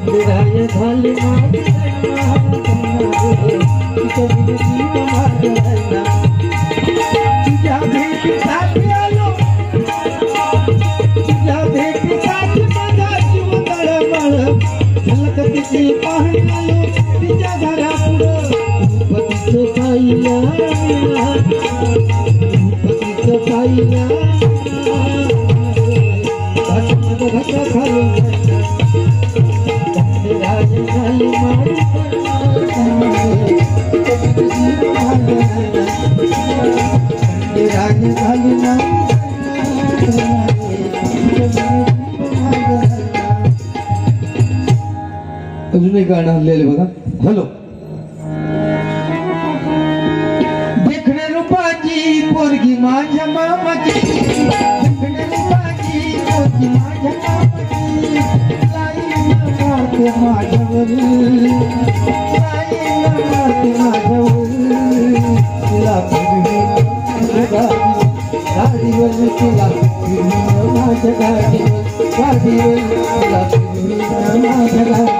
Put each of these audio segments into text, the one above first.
विराय झाले माझे तुझ्या भेटीसाठी आलो तुझ्या भेटीसाठी माझा जीव तळमळ झलकतीची पाहणी आलो तिच्या घरापुढं पतीचं पाहिल्या पतीचं पाहिल्या घाट खालून राज झाली माझी राज झाली अजून एक गाणं आणलेलं बघा. हॅलो. देखणे रूपाची पोरगी माझ्या मामाची देखणे रूपाची पोरगी माझ्या मामाची लाई मारते माझ्यावर तिला गाडीवर तिला माझ्या गाडीवर तिला माझ्या गाडीवर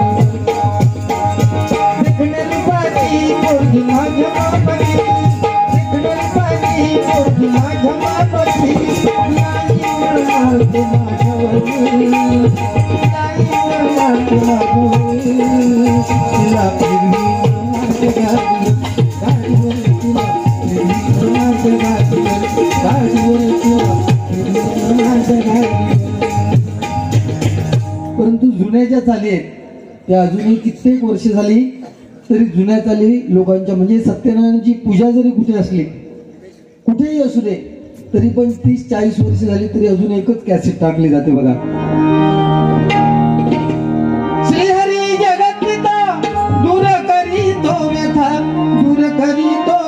देखणे रूपाची पोरगी माझ्या मामाची देखणे रूपाची पोरगी माझ्या मामाची लाई मारते माझ्यावर तिला परंतु जुन्या ज्या चाली आहेत त्या अजूनही कित्येक वर्ष झाली तरी जुन्या चाली लोकांच्या म्हणजे सत्यनारायणाची पूजा जरी कुठे असली कुठेही असू दे तरी पण 30-40 वर्ष झाली तरी अजून एकच कॅसेट टाकली जाते बघा. श्रीहरी जगत्पिता दूर करी तो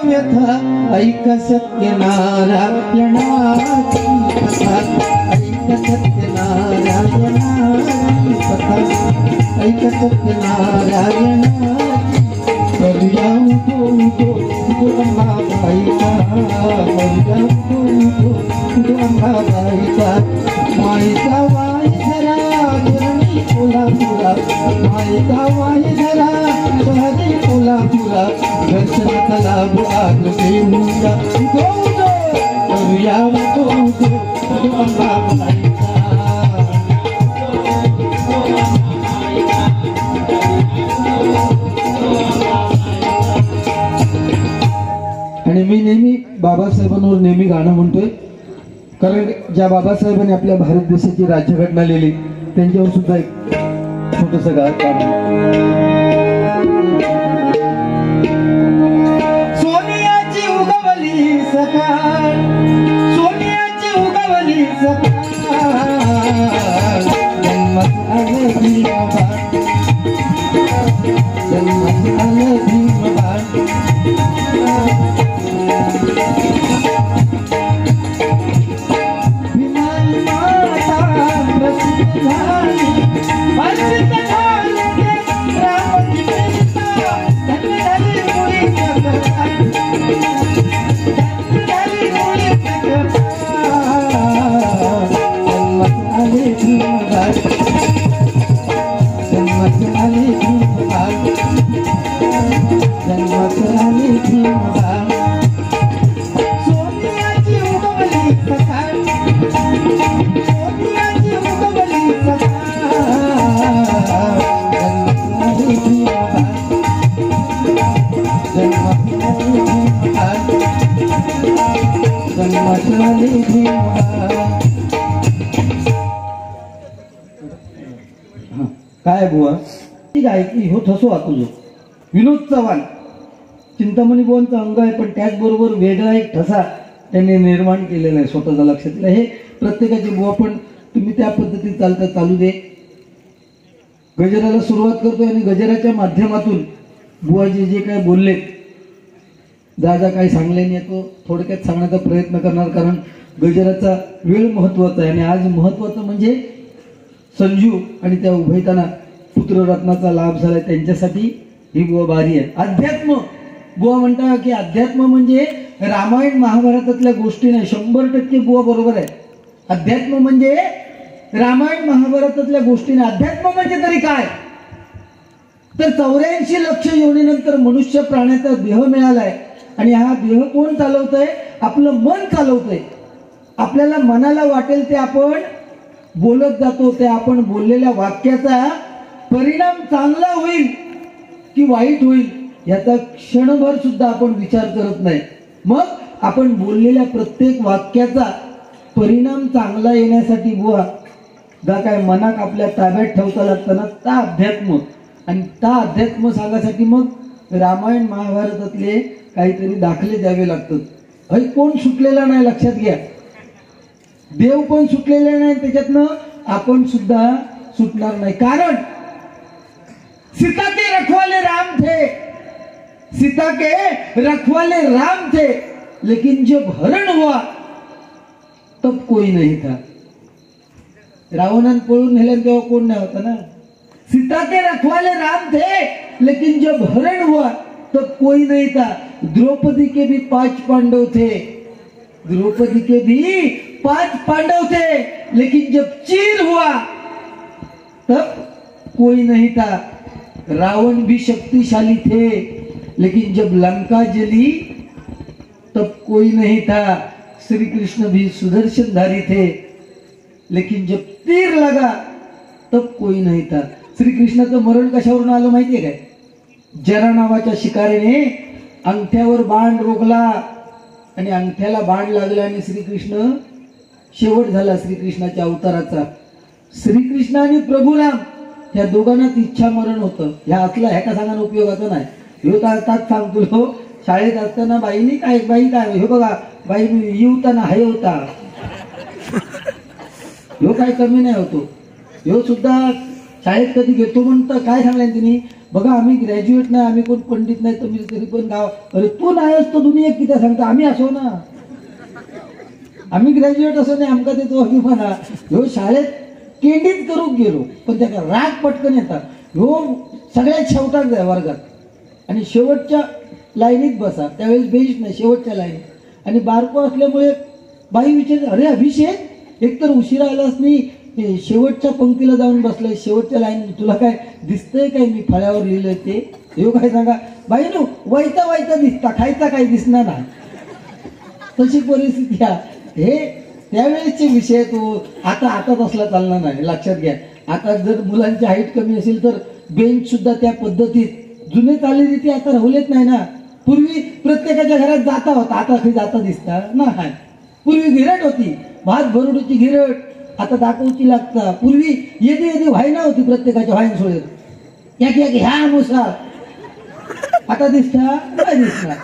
व्यथा ऐक सत्यनारायणाची कथा ऐक सत्यनारायणाची कथा ऐक सत्यनारायणाची करूया उठो उठो उठो अंबाबाईचा करूया उठो उठो उठो अंबाबाईचा माईचा वाई धरा धरणी कोल्हापुरा माईचा वाई धरा धरणी कोल्हापुरा दर्शन लाभ आग्रही मुंगा उठो उठो करूया उठो उठो उठो अंबाबाईचा आणि मी नेहमी बाबासाहेबांवर नेहमी गाणं म्हणतोय कारण ज्या बाबासाहेबांनी आपल्या भारत देशाची राज्यघटना लिहिली त्यांच्यावर सुद्धा एक छोटस गाणं. सोनियाची उगवली सकाळ सोनियाची उगवली सकाळ जन्मात आले भीमबाळ जन्मात आले भीमबाळ भीमाई माता प्रसिद्ध झाली प्रसिद्ध झाली रामाची सीता धन्य झाली मुलीच्या घरात धन्य झाली मुलीच्या घरात जन्मात आले भीमबाळ जन्मात आले भीमबाळ जन्मात आले भीमबाळ सोनियाची उगवली सकाळ सोनियाची उगवली सकाळ जन्मात आले भीमबाळ जन्मात आले भीमबाळ जन्मात आले भीमबाळ. काय बुवा ठीक आहे की हो ठसो तुझं. विनोद चव्हाण चिंतामणी बुवांचा अंग आहे पण त्याचबरोबर वेगळा एक ठसा त्यांनी निर्माण केलेला आहे स्वतःचा लक्षात. हे प्रत्येकाचे बुवा पण तुम्ही त्या पद्धतीत चालता चालू दे. गजराला सुरुवात करतोय आणि गजराच्या माध्यमातून बुवाजी जे काय बोलले जा काही सांगले नाही तो थोडक्यात सांगण्याचा प्रयत्न करणार कारण गजराचा वेळ महत्वाचा आहे आणि आज महत्वाचं म्हणजे संजू आणि त्या उभयताना पुत्ररत्नाचा लाभ झाला त्यांच्यासाठी ही बुवा बारी आहे. अध्यात्म बुवा म्हणता की अध्यात्म म्हणजे रामायण महाभारतातल्या गोष्टी नाही. 100% बुवा बरोबर आहे. अध्यात्म म्हणजे रामायण महाभारतातल्या गोष्टी नाही. अध्यात्म म्हणजे तरी काय तर 84 लक्ष योनीनंतर मनुष्य प्राण्याचा देह मिळालाय आणि हा देह कोण चालवतंय? आपलं मन चालवतंय. आपल्याला मनाला वाटेल ते आपण बोलत जातो. ते आपण बोललेल्या वाक्याचा परिणाम चांगला होईल की वाईट होईल याचा क्षणभर सुद्धा आपण विचार करत नाही. मग आपण बोललेल्या प्रत्येक वाक्याचा परिणाम चांगला येण्यासाठी बुवा जा काय मनाक आपल्या ताब्यात ठेवता लागतं ना, ता अध्यात्म. आणि ता अध्यात्म सांगासाठी मग रामायण महाभारतातले काहीतरी दाखले द्यावे लागतात. अरे कोण सुटलेला नाही, लक्षात घ्या. देव पण सुटलेले नाही, त्याच्यातनं आपण सुद्धा सुटणार नाही. कारण सीता के रखवाले राम थे, सीता के रखवाले राम थे, लेकिन जब हरण हुआ तब कोई नहीं था. रावणान पळून नेल्या तेव्हा कोण नाही होता ना. सीता के रखवाले राम थे, लेकिन जब हरण हुआ तब कोई नहीं था. द्रौपदी के भी 5 पांडव थे, द्रौपदी के भी 5 पांडव थे, लेकिन जब चीर हुआ तब कोई नहीं था. रावण भी शक्तिशाली थे, लेकिन जब लंका जली तब कोई नहीं था. श्री कृष्ण भी सुदर्शनधारी थे, लेकिन जब तीर लगा तब कोई नहीं था. श्री कृष्णाचं मरण कशावरून आलं माहितीये काय? जरा नावाच्या शिकारीने अंगठ्यावर बाण रोखला आणि अंगठ्याला बाण लागला आणि श्रीकृष्ण शेवट झाला श्रीकृष्णाच्या अवताराचा. श्रीकृष्ण आणि प्रभू राम या दोघांनाच इच्छा मरण होतं. ह्या असला ह्याका सांगायला उपयोगाचं नाही. ह्यो तर सांगतो शाळेत असताना बाईनी काय हे बघा बाई येऊताना हाय होता, ह्यो काय कमी नाही होतो. ह्यो सुद्धा शाळेत कधी घेतो म्हणतं काय सांगलाय तिने, बघा आम्ही ग्रॅज्युएट नाही, आम्ही कोण पंडित नाही, तुम्ही तरी पण गाव. अरे तू नाही असतो दुनियेत किती सांगतो, आम्ही असो ना, आम्ही ग्रॅज्युएट असो नाही आमका ते तो म्हणा. ह्यो शाळेत केंडीत करून गेलो पण त्याचा राग पटकन येतात. ह्यो सगळ्यात शेवटात जाय वर्गात आणि शेवटच्या लाईनीत बसा. त्यावेळेस बेंच नाही, शेवटच्या लाईनीत. आणि बारको असल्यामुळे बाई विचार, अरे अभिषेक एकतर उशिरा आलास नाही, शेवटच्या पंक्तीला जाऊन बसलाय, शेवटच्या लाईन, तुला काय दिसतंय काय मी फळ्यावर लिहिलंय ते? हे काय सांगा बाई नो, वैता वैता दिसता, खायचा काही दिसणार नाही. तशी परिस्थिती आहे. हे त्यावेळेसचे विषय तो आता तसला चालणार नाही, लक्षात घ्या. आता जर मुलांची हाईट कमी असेल तर बेंच सुद्धा त्या पद्धतीत जुने चालीरीती आता राहिलेत नाही ना. पूर्वी प्रत्येकाच्या घरात जाता होता, आता काही जाता दिसता नाही. पूर्वी गिरट होती, भात भरडूची गिरट, आता दाखवची लागता. पूर्वी येदी व्हायना होती प्रत्येकाच्या व्हायन सोळेत एक ह्या अनुसार, आता दिसता काय दिसणार.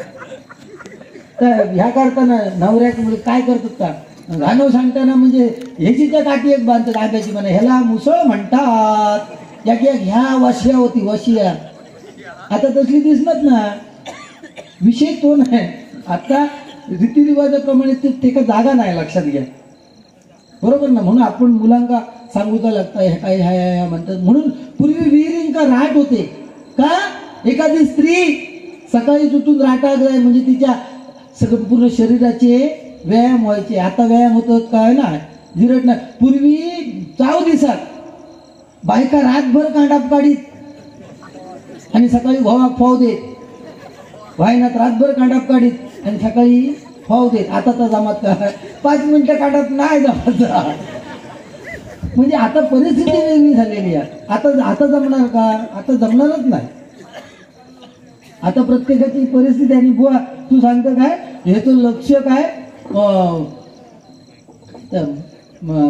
तर ह्या करताना नवऱ्याक काय करतात का गाणं सांगताना म्हणजे ह्याची त्या काठी एक बांधतात आंब्याची म्हणा, ह्याला मुसळ म्हणतात. ह्या वशिया होती वशिया, आता तसली दिसणार ना. विषय तो नाही. आता रीतिरिवाजाप्रमाणे ते का जागा नाही, लक्षात घ्या. बरोबर ना. म्हणून आपण मुलांना सांगूचा लागता हे काय ह्या म्हणतात. म्हणून पूर्वी विहिरींका राहट होते का, एखादी स्त्री सकाळी उठून राहटा जाय म्हणजे तिच्या संपूर्ण शरीराचे व्यायाम व्हायचे. आता व्यायाम होत काय ना, जिरट नाही. पूर्वी 4 दिवसात बायका रातभर कांडाप काढीत आणि सकाळी भावाक फाव देत, व्हायनात रातभर कांडाप काढीत आणि सकाळी फाव देत. आता तर जमात काय 5 मिनिटं काढत नाही जमत. म्हणजे आता परिस्थिती वेगळी झालेली आहे. आता जमणार का? आता जमणारच नाही. आता प्रत्येकाची परिस्थिती. आणि बुवा तू सांगतो काय ह्याचं लक्ष काय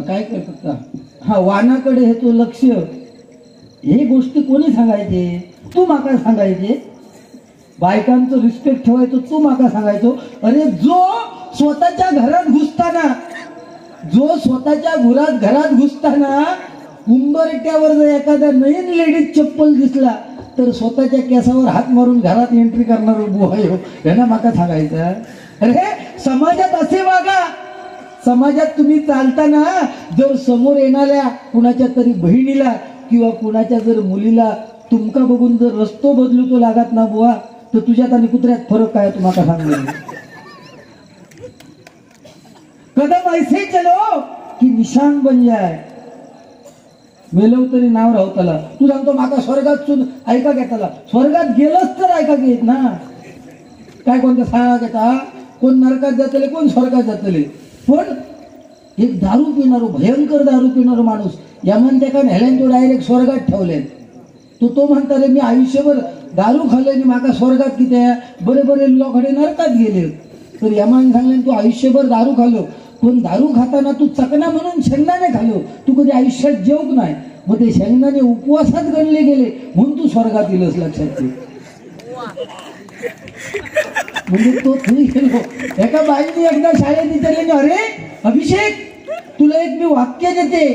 काय करतात का, हा वानाकडे ह्याचं लक्ष. हे गोष्टी कोणी सांगायचे? तू माका सांगायचे. बायकांचं रिस्पेक्ट ठेवायचं तू माका सांगायचो. अरे जो स्वतःच्या घरात घुसताना उंबरट्यावर जर एखादा नवीन लेडीज चप्पल दिसला तर स्वतःच्या केसावर हात मारून घरात एंट्री करणार बुवा यांना माका सांगायचं. अरे समाजात असे वागा. समाजात तुम्ही चालताना जर समोर येणाऱ्या कुणाच्या तरी बहिणीला किंवा कुणाच्या जर मुलीला तुमका बघून जर रस्तो बदलू तो लागत ना बुवा, तर तुझ्यात आणि कुत्र्यात फरक काय तुम्हाला सांगेल. कदम ऐसे चलो की निशान बन जाए. मेलव तरी नाव राहताला. तू सांगतो माका स्वर्गात सुद्धा ऐका घेताला. स्वर्गात गेलंच तर ऐका घेत ना. काय कोणतं सांगा घेता. कोण नरकात जातले कोण स्वर्गात जातले. पण एक दारू पिणारो भयंकर दारू पिणारो माणूस यमन त्या न्याल्यान तो डायरेक्ट स्वर्गात ठेवले. तो म्हणता रे मी आयुष्यभर दारू खाल्ले आणि माका स्वर्गात किती आहे. बरे बरे लोकडे नरकात गेले. तर यमान सांगले तू आयुष्यभर दारू खाल्लो पण दारू खाताना तू चकना म्हणून शेंगदाणे खाल्लो. तू कधी आयुष्यात जेवक नाही. मग ते शेंगदाणे उपवासात गणले गेले म्हणून तू स्वर्गात येलस. लक्षात ठेव. म्हणजे तो तुम्ही गेलो. एका बाईने एकदा शाळेत विचारले अरे अभिषेक तुला एक मी वाक्य देते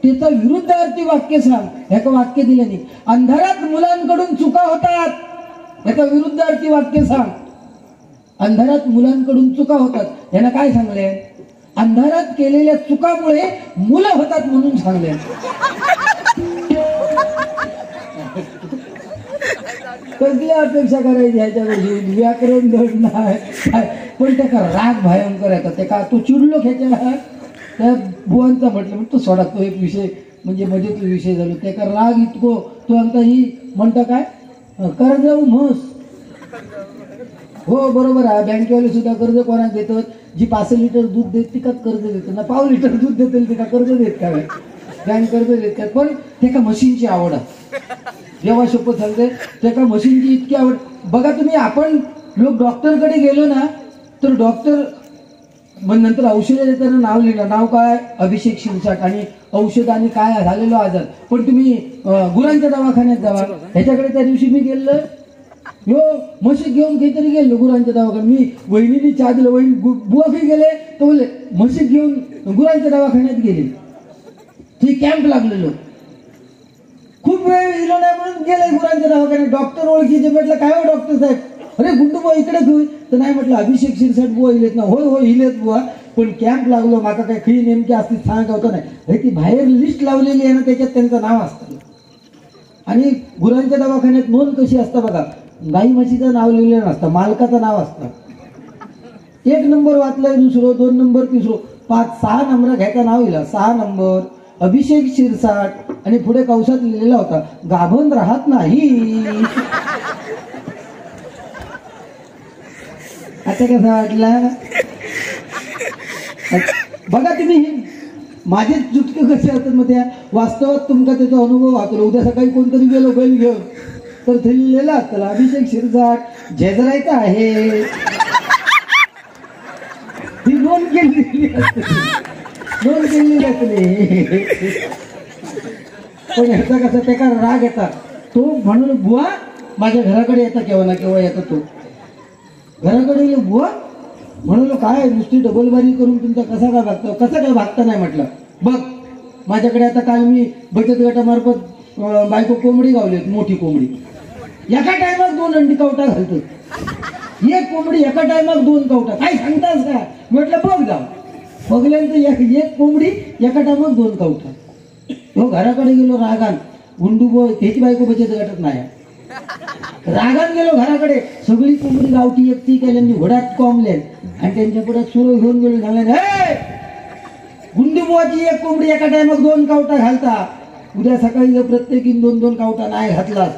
त्याचा विरुद्धार्थी वाक्य सांग. एका वाक्य दिल्याने अंधारात मुलांकडून चुका होतात. याचा विरुद्धार्थी वाक्य सांग. अंधारात मुलांकडून चुका होतात यानं काय सांगले. अंधारात केलेल्या चुकामुळे मुलं होतात म्हणून सांगले. कसली अपेक्षा करायची ह्याच्याकडे. व्याकरण धड नाही पण त्याचा राग भयंकर येतात. ते का तो चिडलो ह्याच्या त्या बुवांचा म्हटलं तो सोडा. तो एक विषय म्हणजे मजेचा विषय झालो. त्याचा राग इतको तो आता ही म्हणता काय कर्ज म्हस. हो बरोबर आहे. बँकेवाले सुद्धा कर्ज कोणाक देतात. जी 5 लिटर दूध देत तिकाच कर्ज देतात ना. 1.5 लिटर दूध देतील तिका कर्ज देत का बँक कर्ज देत काय. पण त्याका मशीनची आवड आहे. जेव्हा शपथ सांगते त्याका मशीनची इतकी आवड. बघा तुम्ही आपण लोक डॉक्टरकडे गेलो ना तर डॉक्टर मग नंतर औषधं देताना नाव लिहिलं. नाव काय अभिषेक शिरसाट आणि औषध आणि काय झालेलो आजार. पण तुम्ही गुरांच्या दवाखान्यात जावा. ह्याच्याकडे त्या दिवशी मी गेलो यो म्हशी घेऊन काहीतरी गेलो गुरांच्या दवाखान्यात. मी वहिनीने चहा दिलं. वहिनी बुवा काही गेले तर बोलले म्हशी घेऊन गुरांच्या दवाखान्यात गेले. ते कॅम्प लागलेलो. खूप वेळ इलो नाही म्हणून गेले गुरांच्या दवाखान्यात. डॉक्टर ओळखीचे म्हटलं काय हो डॉक्टर साहेब. अरे गुंडू बुवा इकडे घेऊ. तर नाही म्हटलं अभिषेक शिरसाट बुवा इलेत ना. होय होय इलेत बुवा पण कॅम्प लागलो. माका काय खी नेमकी असती सांगत होतं नाही. ती बाहेर लिस्ट लावलेली आहे ना त्याच्यात त्यांचं नाव असतं. आणि गुरांच्या दवाखान्यात नोंद कशी असतं बघा. गाई म्हशीचं नाव लिहिलेलं नसतं. मालकाचं नाव असतं. 1 नंबर वाचलाय दुसरं 2 नंबर तिसरं 5-6 नंबर घ्यायचं नाव लिहिलं. 6 नंबर अभिषेक शिरसाट आणि पुढे कौशात लिहिलेला होता गाभण राहत नाही. आता कसा वाटला बघा तुम्ही. माझे चुटके कसे असतात मग त्या वास्तवात तुमचा त्याचा अनुभव वाचलो. उद्या सकाळी कोणतरी गेलो बैल घेऊन तर ते लिहिलेलं असतं अभिषेक शिरसाट झेजरायचं आहे. ती नोंद केलेली असते. नोंद केलेली असते. पण ह्याचा कसा त्याचा राग येतात. तो म्हणून बुवा माझ्या घराकडे येतात केव्हा ना केव्हा येतात. तो घराकडे येईल बुवा म्हणून काय नुसती डबलबारी करून तुमचा कसा काय भागतो. कसं काय भागता नाही म्हटलं. बघ माझ्याकडे आता काल मी बचत गटामार्फत बायको कोंबडी गावली. मोठी कोंबडी एका टायमात 2 अंडी कवटा घालतो. एक कोंबडी एका टायमात 2 कवटा. काय सांगतास का म्हटलं बघ जाऊ. बघल्यानंतर एक कोंबडी एका टायमात 2 कवटा. तो घराकडे गेलो रागान. गुंडू त्याची बायको बचत गटात नाही. रागान गेलो घराकडे. सगळी कोंबडी गावठी एकटी केल्याने घोड्यात कोंबले आणि त्यांच्या पुढे सुरू घेऊन गेलो. झाले गुंडू बुवाची एक कोंबडी एका टायमात 2 कवटा घालता. उद्या सकाळी जर प्रत्येकी 2-2 कवटा नाही घातलास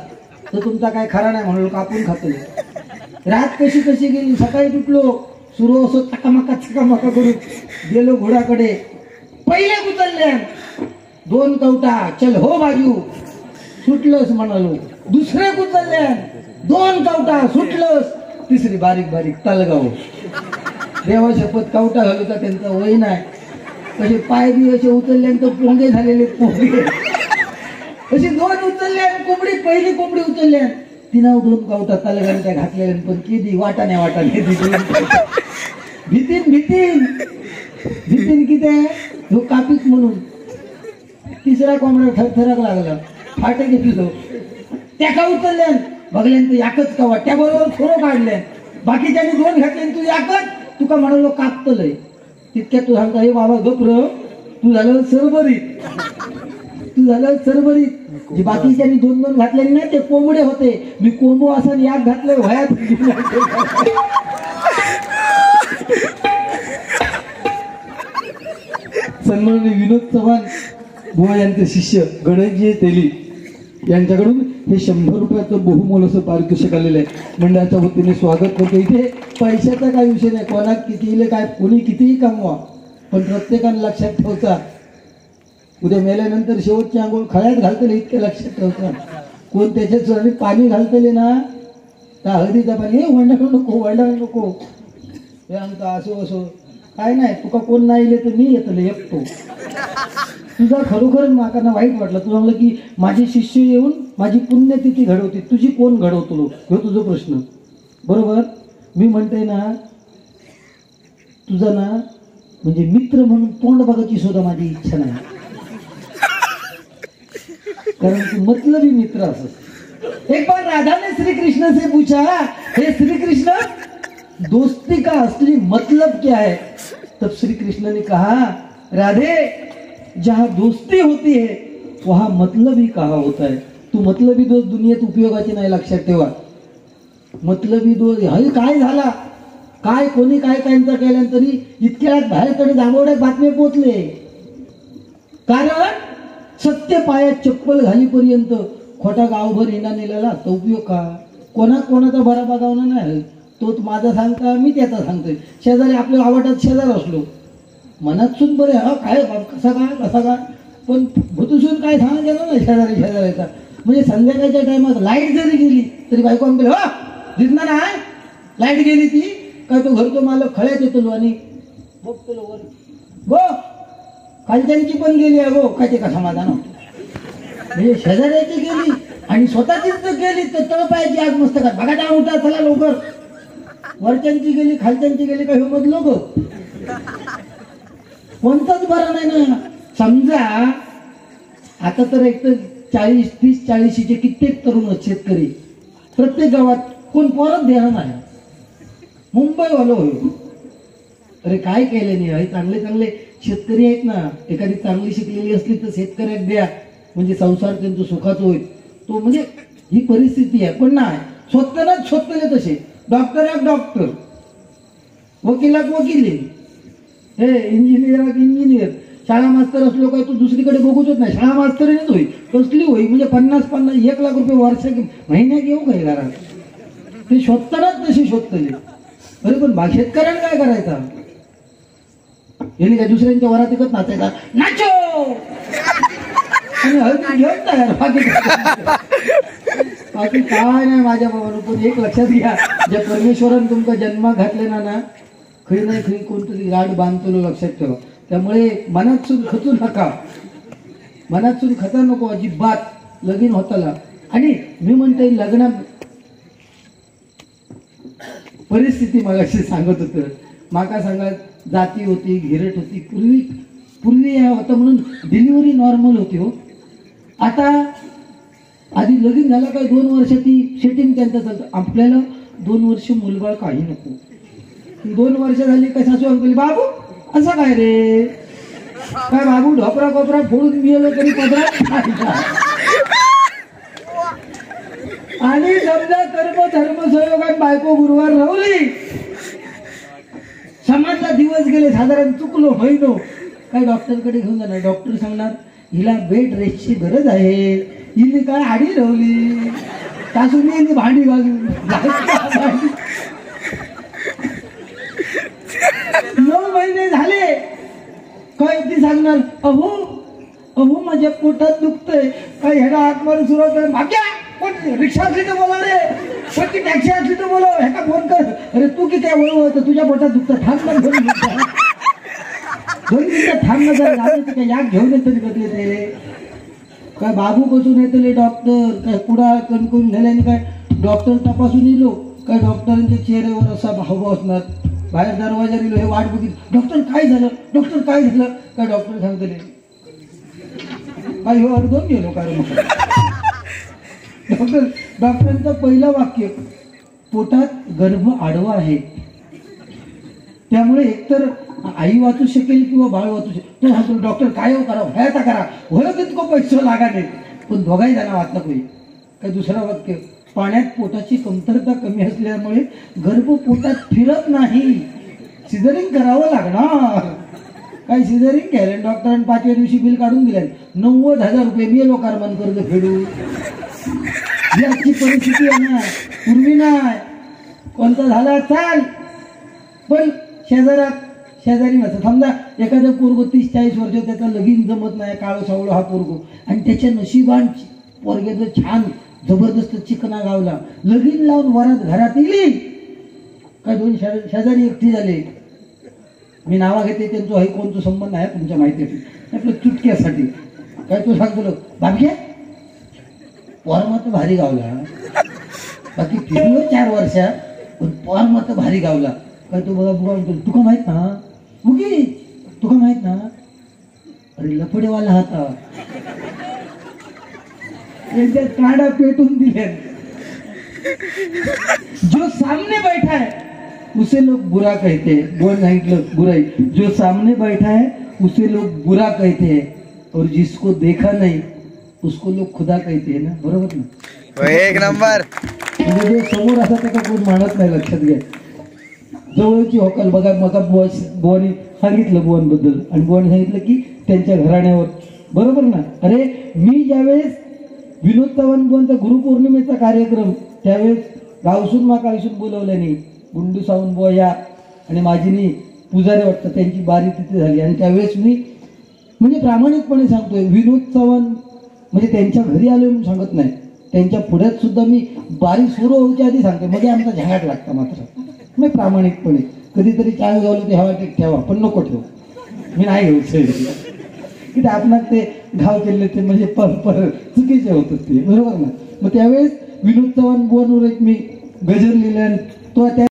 तर तुमचा काय खरा नाही म्हणून कापून खातो. रात कशी कशी गेली. सकाळी तुटलो सुरू असं चकामका करून गेलो घोड्याकडे. पहिले उचलले 2 कवटा. चल हो बाजू सुटलंस म्हणालो. दुसरे उचलले 2 कवटा सुटलंस. तिसरी बारीक बारीक तलगाव. देवा शपथ कवटा घालू का त्यांचा वय नाही. कसे पाय बी असे उचलल्यानंतर पोंगे झालेले पोंगे. अशी 2 उचलल्या कोंबडी. पहिली कोंबडी उचलल्या तिनं 2 कवटा तलगांच्या घातलेल्या. पण किती वाटाने भीतीन किती आहे कापीत म्हणून. तिसरा कोंबडा थरथराक लागला. फाटे घेतलो. त्या का उचलल्या बघल्यानंतर याकच का वाट. त्याबरोबर थोडं काढल्या. बाकीच्यानी 2 घातले तू याकच. तुका म्हणालो कापतलंय. तितक्यात तू सांगता हे बाबा गप्र तू झालं सरभरीत. तू झालं सरभरीत. जे बाकीच्यानी 2-2 घातले ना ते कोंबडे होते. मी कोंबो असा याक घातलंय वयात. सन्माननीय विनोद चव्हाण बुवा यांचे शिष्य गणेशजी तेली यांच्याकडून हे 100 रुपयाचं बहुमोल असं पारितोषिक आलेलं आहे. मंडळाच्या वतीने स्वागत करतो. इथे पैशाचा काही विषय नाही, कोणा कितीले काय कोणी कितीही कमवा, पण प्रत्येकाने लक्षात ठेवता उद्या मेल्यानंतर शेवटची आंघोळ खळ्यात घालतले इतके लक्षात ठेवता. कोण त्याच्या चरणी पाणी घालतले ना त्या हळदीचं पाणी हे वंडाळू नको वंडाळू नको हे आमचा असो असो काय नाही. तुका कोण नाही इले तर मी येतले एकतो. तुझा खरोखर माकांना वाईट वाटलं. तू म्हणलं की माझे शिष्य येऊन माझी पुण्यतिथी घडवते, तुझी कोण घडवतो हे तुझा प्रश्न. बरोबर. मी म्हणते ना तुझा ना म्हणजे मित्र म्हणून तोंड बघायची सुद्धा माझी इच्छा नाही, कारण तू मतलबी मित्र असत. एक बार राधा ने श्री कृष्ण से पूछा, हे श्री कृष्ण दोस्ती का असली मतलब क्या है? तब श्री कृष्ण ने कहा, राधे जहां दोस्ती होती है वहां मतलब ही कहा होता है. तू मतलबी दोस्त दुनियेत उपयोगाची नाही, लक्षात ठेवा. मतलबी दोस्त हे काय झाला काय कोणी काय कायचा केल्या तरी इतक्या बाहेर कडे दाबवड्यात बातम्या पोचले. कारण सत्य पायात चप्पल घालीपर्यंत खोटा गावभर हिंडा नेलेला तो उपयोग का? कोणाचा बरा बघावणार नाही. तो माझा सांगता मी त्याचा सांगतोय. शेजारी आपल्या आवडतात शेजार असलो मनात सुन बरे हा काय कसा काय पण भूतसून काय सांगायचं ना शेजाऱ्याचा. म्हणजे संध्याकाळच्या टायमात लाईट जरी गेली तरी बायको आमकडे हो दिसणार नाही. लाईट गेली ती काय तो घरतो मालक खळ्यात येतो आणि बघतो वर गो खालच्यांची पण गेली आहे गो काय ते का समाधान होतं. म्हणजे शेजाऱ्याची गेली आणि स्वतःचीच जर गेली तर तळ पायाची आज मस्त का बघा टाळ उठा चला लवकर. वरच्यांची गेली खालच्यांची गेली काय मग लोक कोणताच बरा नाही ना. समजा आता तर एक तर 40-30-40चे कित्येक तरुण शेतकरी प्रत्येक गावात कोण परत देणार नाही. मुंबईवालो होईल. अरे काय केले नाही, चांगले शेतकरी आहेत ना. एखादी चांगली शिकलेली असली तर शेतकऱ्याक द्या म्हणजे संसार त्यांचा सुखाचा होईल. तो म्हणजे ही परिस्थिती आहे. पण नाही स्वतःलाच स्वतःले तसे डॉक्टराक डॉक्टर वकिलाक वकील हे इंजिनियर शाळा मास्तर असलो काय तू दुसरीकडे बघूच नाही. शाळा मास्तरीनेच होईल कसली होई म्हणजे 50-50 1 लाख रुपये वर्षा महिन्यात येऊ काय घरात. ते शोधतानाच तशी शोधतले. अरे पण शेतकऱ्याने काय करायचा? यांनी काय दुसऱ्यांच्या वरात एकच नाचायचा नाचो आणि हळदी घेऊन तयार. बाकी काय नाही माझ्या बाबांनो. पण एक लक्षात घ्या, ज्या परमेश्वरानं तुमका जन्मात घातले ना खरी नाही खरी कोणतरी गाठ बांधतो लक्षात ठेवा. त्यामुळे मनातसून खचू नका, मनातसून खचा नको अजिबात. लगीन होताला आणि मी म्हणते लग्नात परिस्थिती मगाशी सांगत होतं. माका सांगत जाती होती घिरट होती. पूर्वी होतं म्हणून डिलिव्हरी नॉर्मल होती हो. आता आधी लगीन झाला काय 2 वर्ष ती सेटिंग त्यांचं चालतं. आपल्याला 2 वर्ष मुलबाळ काही नको. 2 वर्ष झाली काय सासू अंकली बाबू असं काय रे काय बाबू ढोपरा कोपरा फोडून गेलो तरी पदरात. आणि समजा धर्म सहयोगात बायको गुरुवार राहुली समाजला दिवस गेले साधारण चुकलो होईनो काय डॉक्टरकडे घेऊन जाणार. डॉक्टर सांगणार हिला बेड रेस्टची गरज आहे. हिने काय आडी राहुली सासूने भांडी घालून 9 महिने झाले काय ती सांगणार अहो माझ्या पोटात दुखतंय काय ह्याला हात मारून सुरुवात कर. भाग्या कोण रिक्षा असली तर बोला रे, कोणती टॅक्सी असली तर बोला ह्याका फोन कर. अरे तू किती वळव तुझ्या पोटात दुखतं थांब ना घेऊन 2 मिनिटं थांब ना जर झालं तर काय याक घेऊन येत तरी बदले ते काय बाबू बसून येतले डॉक्टर काय कुडा कणकून झाल्याने काय डॉक्टर तपासून येलो काय डॉक्टरांच्या चेहऱ्यावर असा भाव असणार. बाहेर दरवाजा दिलो हे वाट बघित डॉक्टर काय झालं काय डॉक्टर सांगतले काय हे अर्धून गेलो कारण डॉक्टरांचं पहिलं वाक्य पोटात गर्भ आडवा आहे त्यामुळे एकतर आई वाचू शकेल किंवा बाळ वाचू शकेल. तो सांगतो डॉक्टर काय करा व्हायचा करा होय तितकं पैसे लागा नाही पण दोघाही जण वाचला पाहिजे. काय दुसरा वाक्य पाण्यात पोटाची कमतरता कमी असल्यामुळे गर्भ पोटात फिरत नाही सिझरिंग करावं लागणार. काही सिझरिंग केलं डॉक्टरांनी 5व्या दिवशी बिल काढून दिलं 90,000 रुपये मी लोकार्पण कर्ज फेडू. याची परिस्थिती आहे ना. पूर्वी नाही कोणता झाला चाल, पण शेजारी नसतं. समजा एखादं पोरगो 30-40 वर्ष त्याचा लगीन जमत नाही, काळो सावळो हा पोरगो, आणि त्याच्या नशिबान पोरग्याचं छान जबरदस्त चिकना गावला, लगीन लावून वरात घरात येईल. काय 2 शेजारी एकटी झाले, मी नावा घेते त्यांचं हे कोणतं संबंध आहे तुमच्या माहितीसाठी, आपलं चुटक्यासाठी. काय तू सांगतो बाबक्या पोर मत भारी गावला, बाकी फिरलो 4 वर्षात, पण पोर मत भारी गावला. काय तो बघा बुवा तुका माहित ना, मुगी तुका माहित ना, अरे लपडेवाला होता, त्यांच्या कांडा पेटून दिले. जो सामने बैठा है उसे लोग बुरा कहते हैं. बोल सांगितलं बुराई. जो सामने बैठा है उसे लोग बुरा कहते हैं, और जिसको देखा नहीं उसको लोग खुदा कहते हैं ना. बरोबर ना. एक नंबर. म्हणजे जो समोर असा त्याचा कोण मानत नाही. लक्षात घ्या. जवळची होकल बघा. मग बुवानी सांगितलं बुवांबद्दल, आणि बुवानी सांगितलं की त्यांच्या घराण्यावर. बरोबर ना. अरे मी ज्यावेळेस विनोद चव्हाण बुवांचा गुरुपौर्णिमेचा कार्यक्रम, त्यावेळेस गावसून माकाळीसून बोलवल्याने गुंडू सावंत बुवा या आणि माझीनी पुजारी वाटतं त्यांची बारी तिथे झाली. आणि त्यावेळेस मी म्हणजे प्रामाणिकपणे सांगतोय, विनोद चव्हाण म्हणजे त्यांच्या घरी आलोय म्हणून सांगत नाही, त्यांच्या पुढ्यात सुद्धा मी बारी सुरू होऊच्या आधी सांगते. म्हणजे आमचा झंगाट लागता मात्र मी प्रामाणिकपणे. कधीतरी चाय गावलं ते हवा ठेवा, पण नको ठेवू, मी नाही घेऊ. की आपणात ते घाव केले ते म्हणजे चुकीचे होतात ते. बरोबर ना. मग त्यावेळेस विनोद चव्हाण बुवांवर एक मी गजर लिहिला, तो त्या